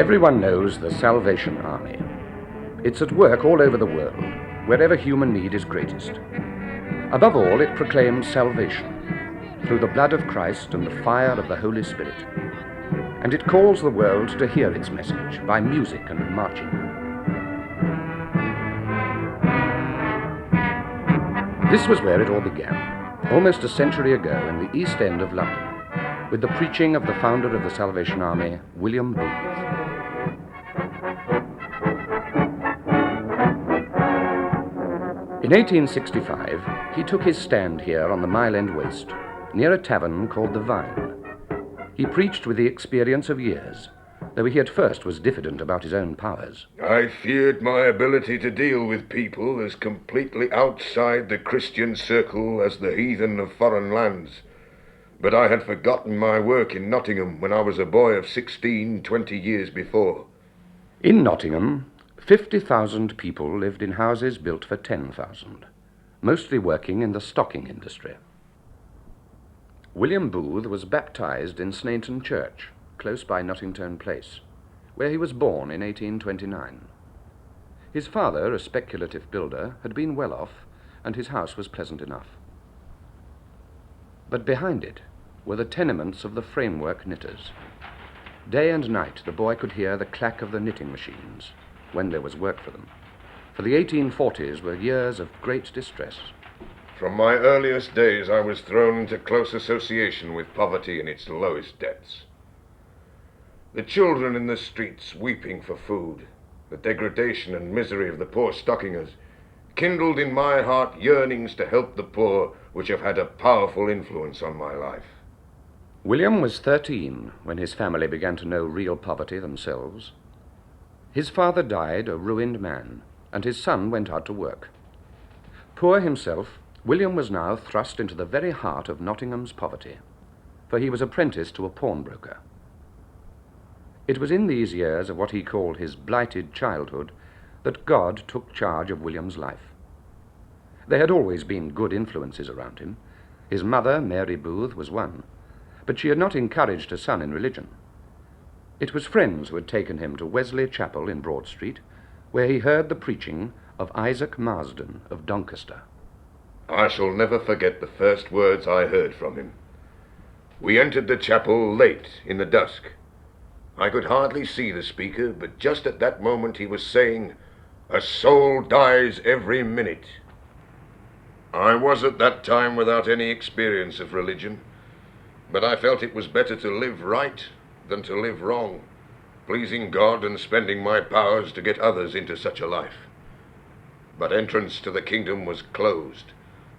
Everyone knows the Salvation Army. It's at work all over the world, wherever human need is greatest. Above all, it proclaims salvation through the blood of Christ and the fire of the Holy Spirit. And it calls the world to hear its message by music and marching. This was where it all began, almost a century ago in the East End of London, with the preaching of the founder of the Salvation Army, William Booth. In 1865, he took his stand here on the Mile End Waste, near a tavern called the Vine. He preached with the experience of years, though he at first was diffident about his own powers. I feared my ability to deal with people as completely outside the Christian circle as the heathen of foreign lands. But I had forgotten my work in Nottingham when I was a boy of 16, 20 years before. In Nottingham, 50,000 people lived in houses built for 10,000, mostly working in the stocking industry. William Booth was baptized in Snainton Church, close by Nottington Place, where he was born in 1829. His father, a speculative builder, had been well off, and his house was pleasant enough. But behind it were the tenements of the framework knitters. Day and night the boy could hear the clack of the knitting machines, when there was work for them, for the 1840s were years of great distress. From my earliest days I was thrown into close association with poverty in its lowest depths. The children in the streets weeping for food, the degradation and misery of the poor stockingers, kindled in my heart yearnings to help the poor, which have had a powerful influence on my life. William was 13 when his family began to know real poverty themselves. His father died a ruined man, and his son went out to work. Poor himself, William was now thrust into the very heart of Nottingham's poverty, for he was apprenticed to a pawnbroker. It was in these years of what he called his blighted childhood that God took charge of William's life. There had always been good influences around him. His mother, Mary Booth, was one, but she had not encouraged her son in religion. It was friends who had taken him to Wesley Chapel in Broad Street, where he heard the preaching of Isaac Marsden of Doncaster. I shall never forget the first words I heard from him. We entered the chapel late in the dusk. I could hardly see the speaker, but just at that moment he was saying, "A soul dies every minute." I was at that time without any experience of religion, but I felt it was better to live right than to live wrong, pleasing God and spending my powers to get others into such a life. But entrance to the kingdom was closed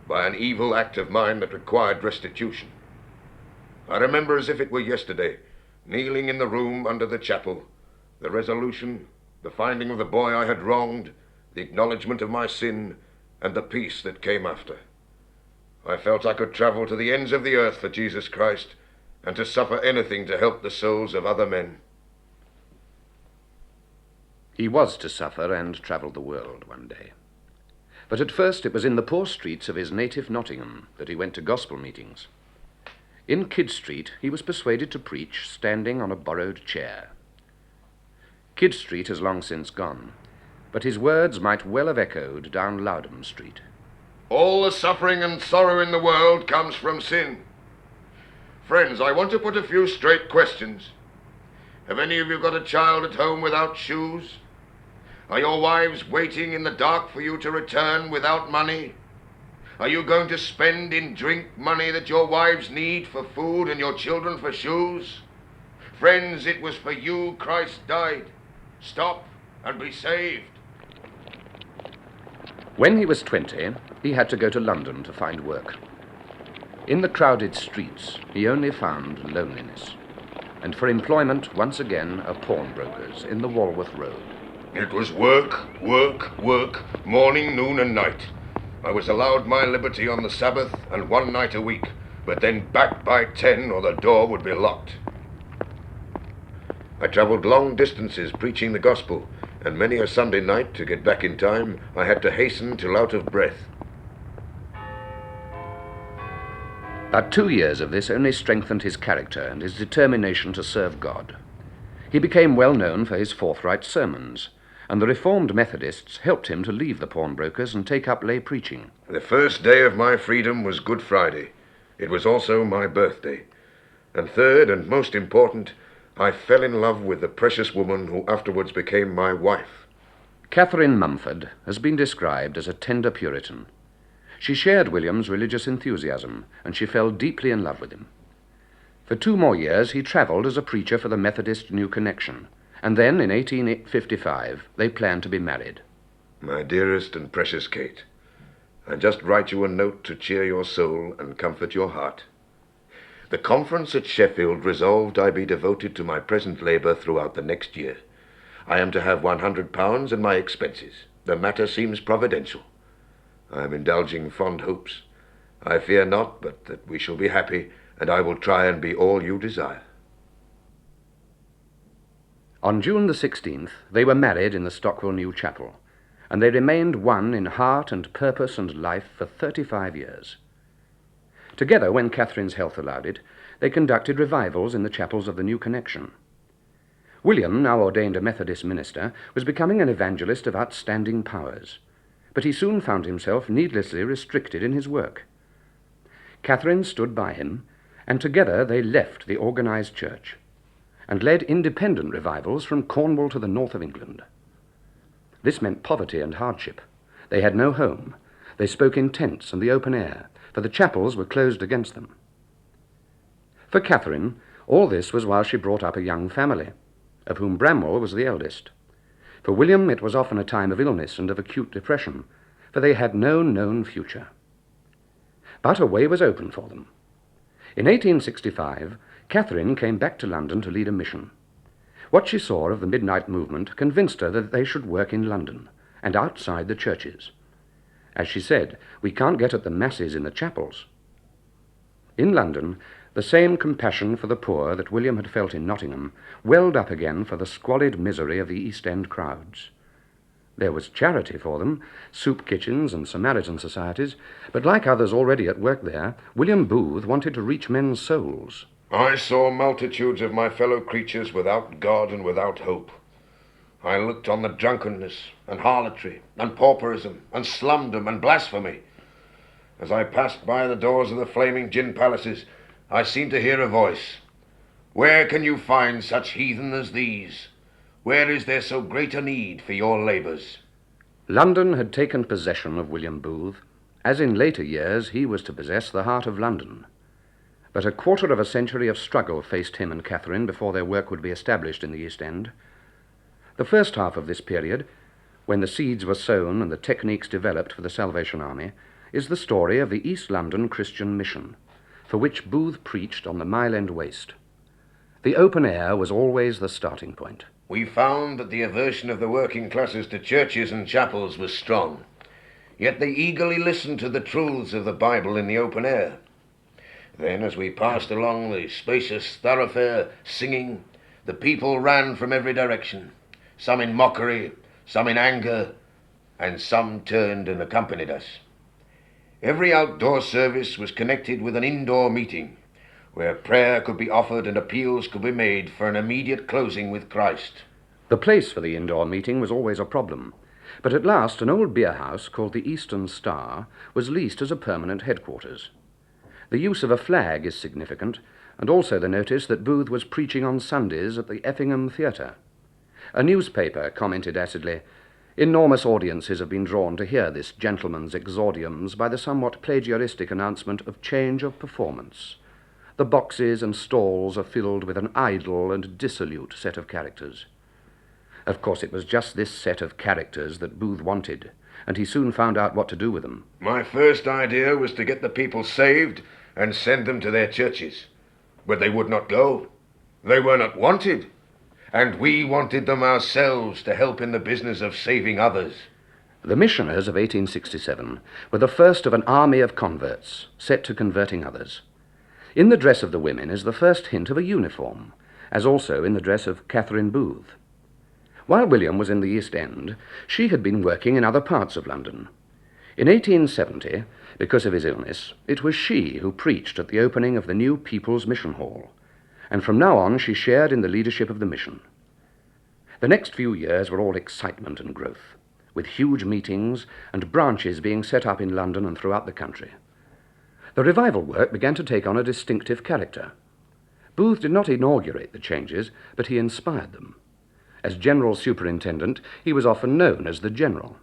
by an evil act of mine that required restitution. I remember as if it were yesterday, kneeling in the room under the chapel, the resolution, the finding of the boy I had wronged, the acknowledgement of my sin, and the peace that came after. I felt I could travel to the ends of the earth for Jesus Christ, and to suffer anything to help the souls of other men. He was to suffer and travel the world one day. But at first it was in the poor streets of his native Nottingham that he went to gospel meetings. In Kidd Street he was persuaded to preach standing on a borrowed chair. Kidd Street has long since gone, but his words might well have echoed down Loudham Street. All the suffering and sorrow in the world comes from sin. Friends, I want to put a few straight questions. Have any of you got a child at home without shoes? Are your wives waiting in the dark for you to return without money? Are you going to spend in drink money that your wives need for food and your children for shoes? Friends, it was for you Christ died. Stop and be saved. When he was 20, he had to go to London to find work. In the crowded streets, he only found loneliness, and for employment once again a pawnbroker's in the Walworth Road. It was work, work, work, morning, noon and night. I was allowed my liberty on the Sabbath and one night a week, but then back by 10 or the door would be locked. I travelled long distances preaching the gospel, and many a Sunday night, to get back in time, I had to hasten till out of breath. But 2 years of this only strengthened his character and his determination to serve God. He became well known for his forthright sermons, and the Reformed Methodists helped him to leave the pawnbrokers and take up lay preaching. The first day of my freedom was Good Friday. It was also my birthday. And third, and most important, I fell in love with the precious woman who afterwards became my wife. Catherine Mumford has been described as a tender Puritan. She shared William's religious enthusiasm, and she fell deeply in love with him. For 2 more years he travelled as a preacher for the Methodist New Connection, and then in 1855 they planned to be married. My dearest and precious Kate, I just write you a note to cheer your soul and comfort your heart. The conference at Sheffield resolved I be devoted to my present labour throughout the next year. I am to have £100 and my expenses. The matter seems providential. I am indulging fond hopes. I fear not but that we shall be happy, and I will try and be all you desire. On June the 16th, they were married in the Stockwell New Chapel, and they remained one in heart and purpose and life for 35 years. Together, when Catherine's health allowed it, they conducted revivals in the chapels of the New Connection. William, now ordained a Methodist minister, was becoming an evangelist of outstanding powers, but he soon found himself needlessly restricted in his work. Catherine stood by him, and together they left the organized church and led independent revivals from Cornwall to the north of England. This meant poverty and hardship. They had no home. They spoke in tents and the open air, for the chapels were closed against them. For Catherine, all this was while she brought up a young family, of whom Bramwell was the eldest. For William it was often a time of illness and of acute depression, for they had no known future. But a way was open for them. In 1865, Catherine came back to London to lead a mission. What she saw of the Midnight Movement convinced her that they should work in London and outside the churches. As she said, we can't get at the masses in the chapels. In London, the same compassion for the poor that William had felt in Nottingham welled up again for the squalid misery of the East End crowds. There was charity for them, soup kitchens and Samaritan societies, but like others already at work there, William Booth wanted to reach men's souls. I saw multitudes of my fellow creatures without God and without hope. I looked on the drunkenness and harlotry and pauperism and slumdom and blasphemy. As I passed by the doors of the flaming gin palaces, I seemed to hear a voice. Where can you find such heathen as these? Where is there so great a need for your labours? London had taken possession of William Booth, as in later years he was to possess the heart of London. But a quarter of a century of struggle faced him and Catherine before their work would be established in the East End. The first half of this period, when the seeds were sown and the techniques developed for the Salvation Army, is the story of the East London Christian Mission, for which Booth preached on the Mile End Waste. The open air was always the starting point. We found that the aversion of the working classes to churches and chapels was strong, yet they eagerly listened to the truths of the Bible in the open air. Then, as we passed along the spacious thoroughfare singing, the people ran from every direction, some in mockery, some in anger, and some turned and accompanied us. Every outdoor service was connected with an indoor meeting, where prayer could be offered and appeals could be made for an immediate closing with Christ. The place for the indoor meeting was always a problem, but at last an old beer house called the Eastern Star was leased as a permanent headquarters. The use of a flag is significant, and also the notice that Booth was preaching on Sundays at the Effingham Theatre. A newspaper commented acidly, "Enormous audiences have been drawn to hear this gentleman's exordiums by the somewhat plagiaristic announcement of change of performance. The boxes and stalls are filled with an idle and dissolute set of characters." Of course, it was just this set of characters that Booth wanted, and he soon found out what to do with them. My first idea was to get the people saved and send them to their churches. But they would not go. They were not wanted. And we wanted them ourselves to help in the business of saving others. The missioners of 1867 were the first of an army of converts set to converting others. In the dress of the women is the first hint of a uniform, as also in the dress of Catherine Booth. While William was in the East End, she had been working in other parts of London. In 1870, because of his illness, it was she who preached at the opening of the new People's Mission Hall, and from now on she shared in the leadership of the mission. The next few years were all excitement and growth, with huge meetings and branches being set up in London and throughout the country. The revival work began to take on a distinctive character. Booth did not inaugurate the changes, but he inspired them. As General Superintendent, he was often known as the General.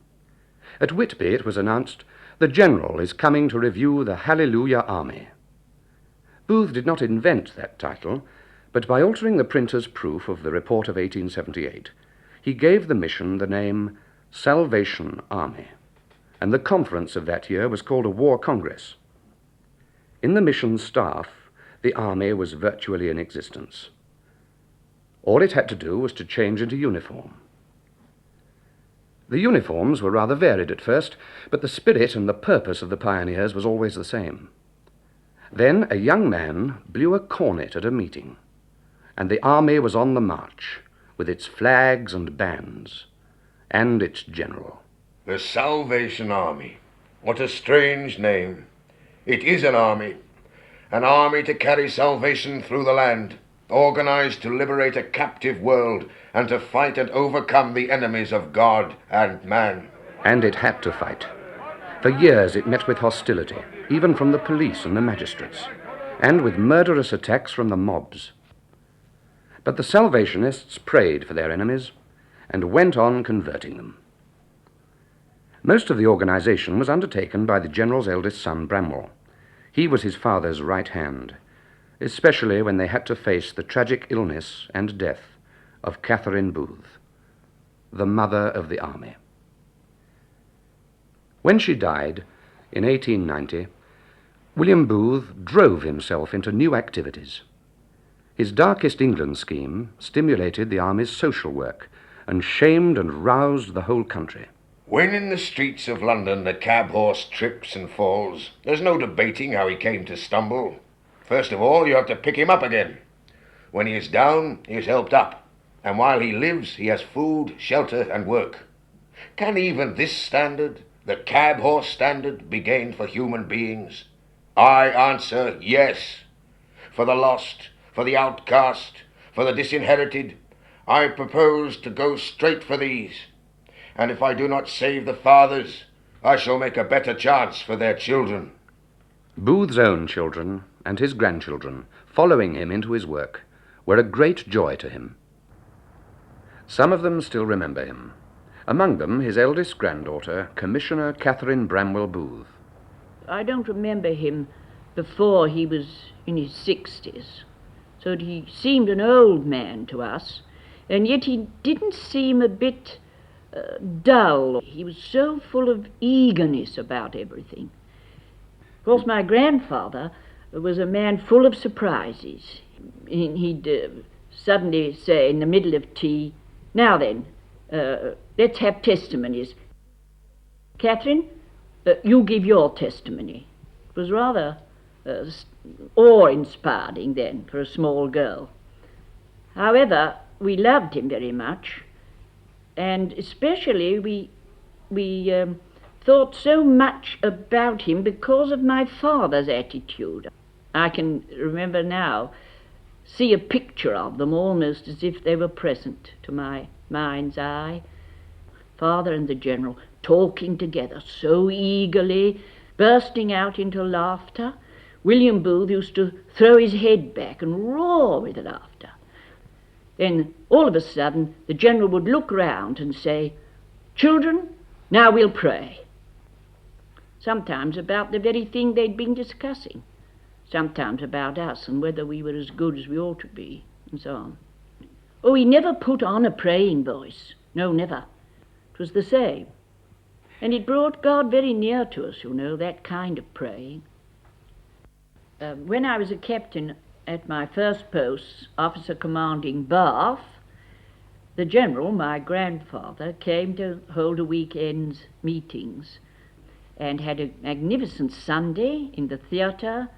At Whitby it was announced, "The General is coming to review the Hallelujah Army." Booth did not invent that title, but by altering the printer's proof of the report of 1878, he gave the mission the name Salvation Army, and the conference of that year was called a War Congress. In the mission staff, the army was virtually in existence. All it had to do was to change into uniform. The uniforms were rather varied at first, but the spirit and the purpose of the pioneers was always the same. Then a young man blew a cornet at a meeting, and the army was on the march, with its flags and bands, and its general. The Salvation Army. What a strange name. It is an army to carry salvation through the land, organized to liberate a captive world and to fight and overcome the enemies of God and man. And it had to fight. For years it met with hostility, even from the police and the magistrates, and with murderous attacks from the mobs. But the Salvationists prayed for their enemies and went on converting them. Most of the organization was undertaken by the General's eldest son, Bramwell. He was his father's right hand, especially when they had to face the tragic illness and death of Catherine Booth, the mother of the army. When she died in 1890, William Booth drove himself into new activities. His Darkest England scheme stimulated the army's social work and shamed and roused the whole country. When in the streets of London the cab horse trips and falls, there's no debating how he came to stumble. First of all, you have to pick him up again. When he is down, he is helped up. And while he lives, he has food, shelter, and work. Can even this standard, the cab horse standard, be gained for human beings? I answer yes. For the lost, for the outcast, for the disinherited, I propose to go straight for these. And if I do not save the fathers, I shall make a better chance for their children. Booth's own children and his grandchildren, following him into his work, were a great joy to him. Some of them still remember him. Among them, his eldest granddaughter, Commissioner Catherine Bramwell Booth. I don't remember him before he was in his 60s, so he seemed an old man to us, and yet he didn't seem a bit dull. He was so full of eagerness about everything. Of course, my grandfather was a man full of surprises. He'd suddenly say in the middle of tea, "Now then, let's have testimonies. Catherine, you give your testimony." It was rather awe-inspiring then for a small girl. However, we loved him very much, and especially we thought so much about him because of my father's attitude. I can remember now, see a picture of them almost as if they were present to my mind's eye. Father and the General talking together so eagerly, bursting out into laughter. William Booth used to throw his head back and roar with laughter. Then, all of a sudden, the General would look round and say, "Children, now we'll pray." Sometimes about the very thing they'd been discussing. Sometimes about us and whether we were as good as we ought to be, and so on. Oh, he never put on a praying voice. No, never. It was the same. And it brought God very near to us, you know, that kind of praying. When I was a captain at my first post, officer commanding Bath, the General, my grandfather, came to hold a weekend's meetings and had a magnificent Sunday in the theatre,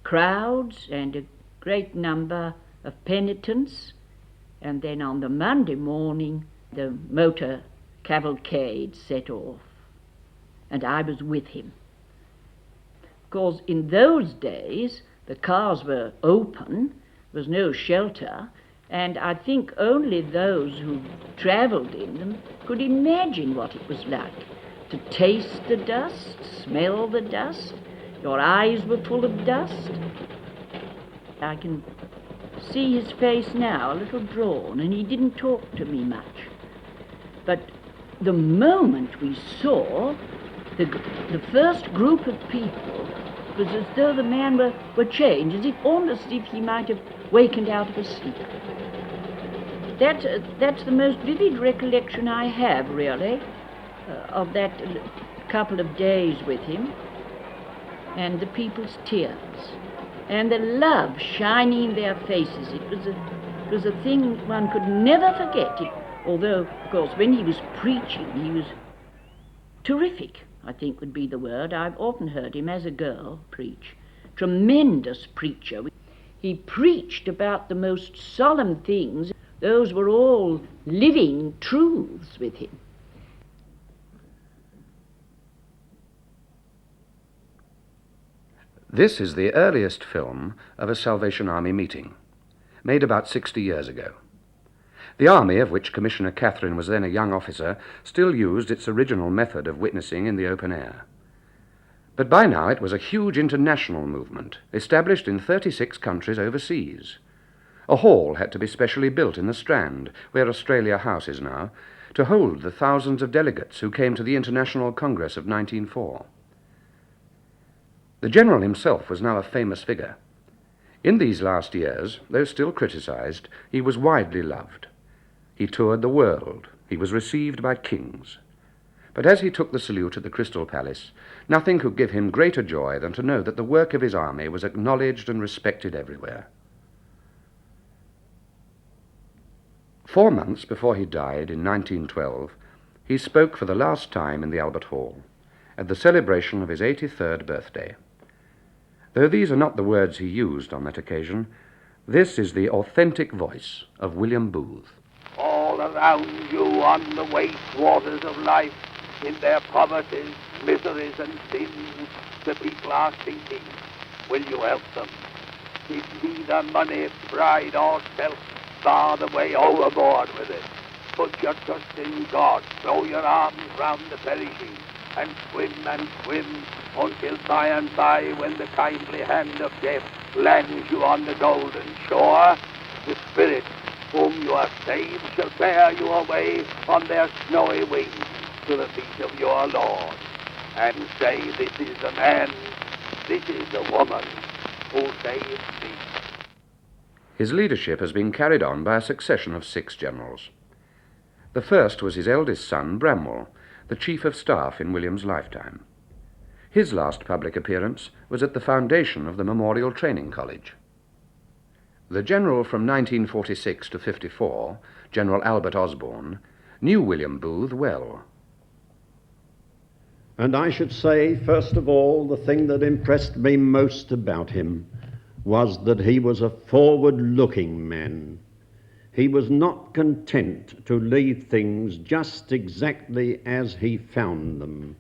crowds and a great number of penitents, and then on the Monday morning the motor cavalcade set off, and I was with him. Of course, in those days the cars were open, there was no shelter, And I think only those who travelled in them could imagine what it was like to taste the dust, smell the dust. Your eyes were full of dust. I can see his face now, a little drawn, and he didn't talk to me much. But the moment we saw the first group of people, it was as though the man were changed, almost as if he might have wakened out of a sleep. That's the most vivid recollection I have, really, of that couple of days with him, and the people's tears, and the love shining in their faces. It was a thing one could never forget. Although, of course, when he was preaching, he was terrific, I think would be the word. I've often heard him as a girl preach. Tremendous preacher. He preached about the most solemn things. Those were all living truths with him. This is the earliest film of a Salvation Army meeting, made about 60 years ago. The army, of which Commissioner Catherine was then a young officer, still used its original method of witnessing in the open air. But by now it was a huge international movement, established in 36 countries overseas. A hall had to be specially built in the Strand, where Australia House is now, to hold the thousands of delegates who came to the International Congress of 1904. The General himself was now a famous figure. In these last years, though still criticized, he was widely loved. He toured the world. He was received by kings. But as he took the salute at the Crystal Palace, nothing could give him greater joy than to know that the work of his army was acknowledged and respected everywhere. 4 months before he died in 1912, he spoke for the last time in the Albert Hall, at the celebration of his 83rd birthday. Though these are not the words he used on that occasion, this is the authentic voice of William Booth. All around you on the waste waters of life, in their poverties, miseries and sins, the people are thinking, will you help them? If neither money, pride or self bar the way overboard with it, put your trust in God, throw your arms round the perishing, and swim until by and by, when the kindly hand of death lands you on the golden shore, the Spirit whom you have saved shall bear you away on their snowy wings to the feet of your Lord, and say, this is the man, this is the woman who saved me. His leadership has been carried on by a succession of 6 generals. The first was his eldest son, Bramwell, the Chief of Staff in William's lifetime. His last public appearance was at the foundation of the Memorial Training College. The general from 1946 to 54, General Albert Osborne, knew William Booth well. And I should say, first of all, the thing that impressed me most about him was that he was a forward-looking man. He was not content to leave things just exactly as he found them.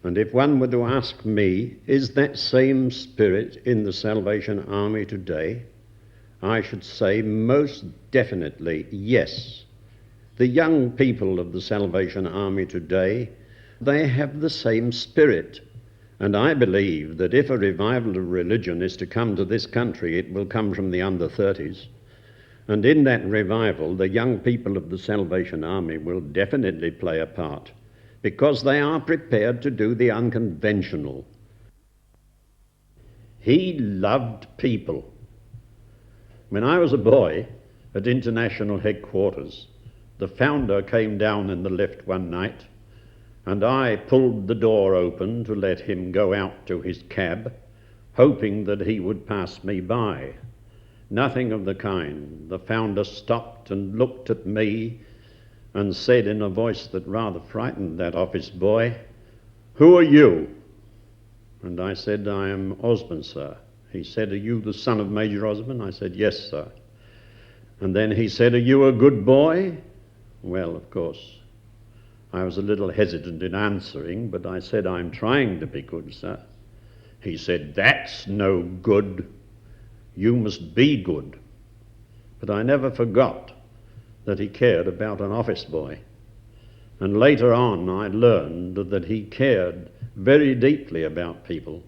And if one were to ask me, is that same spirit in the Salvation Army today? I should say most definitely yes. The young people of the Salvation Army today, they have the same spirit. And I believe that if a revival of religion is to come to this country, it will come from the under-30s. And in that revival, the young people of the Salvation Army will definitely play a part, because they are prepared to do the unconventional. He loved people. When I was a boy at international headquarters, the founder came down in the lift one night, and I pulled the door open to let him go out to his cab, hoping that he would pass me by. Nothing of the kind. The founder stopped and looked at me and said in a voice that rather frightened that office boy, "Who are you?" And I said, "I am Osborne, sir." He said, "Are you the son of Major Osborne?" I said, "Yes, sir." And then he said, "Are you a good boy?" Well, of course, I was a little hesitant in answering, but I said, "I'm trying to be good, sir." He said, "That's no good. You must be good." but I never forgot that he cared about an office boy. And later on I learned that he cared very deeply about people.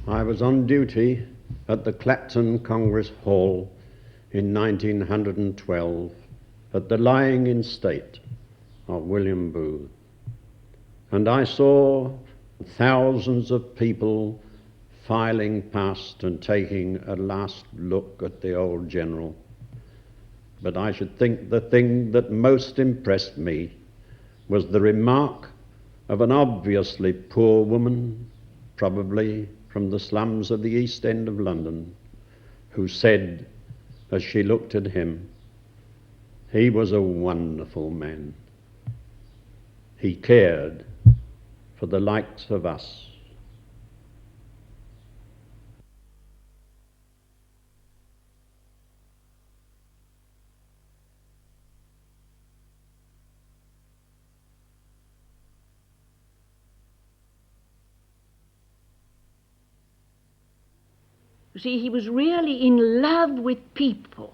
I was on duty at the Clapton Congress Hall in 1912 at the lying in state of William Booth. And I saw thousands of people filing past and taking a last look at the old general. But I should think the thing that most impressed me was the remark of an obviously poor woman, probably from the slums of the East End of London, who said, as she looked at him, "He was a wonderful man. He cared for the likes of us." You see, he was really in love with people.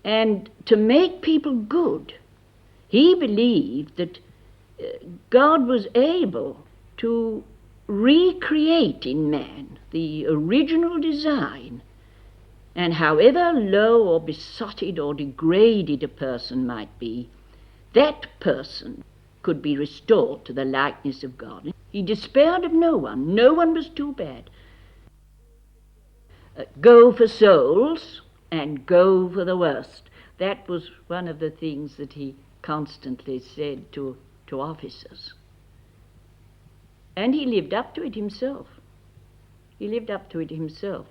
And to make people good, he believed that God was able to recreate in man the original design. And however low or besotted or degraded a person might be, that person could be restored to the likeness of God. He despaired of no one. No one was too bad. Go for souls and go for the worst. That was one of the things that he constantly said to officers. And he lived up to it himself. He lived up to it himself.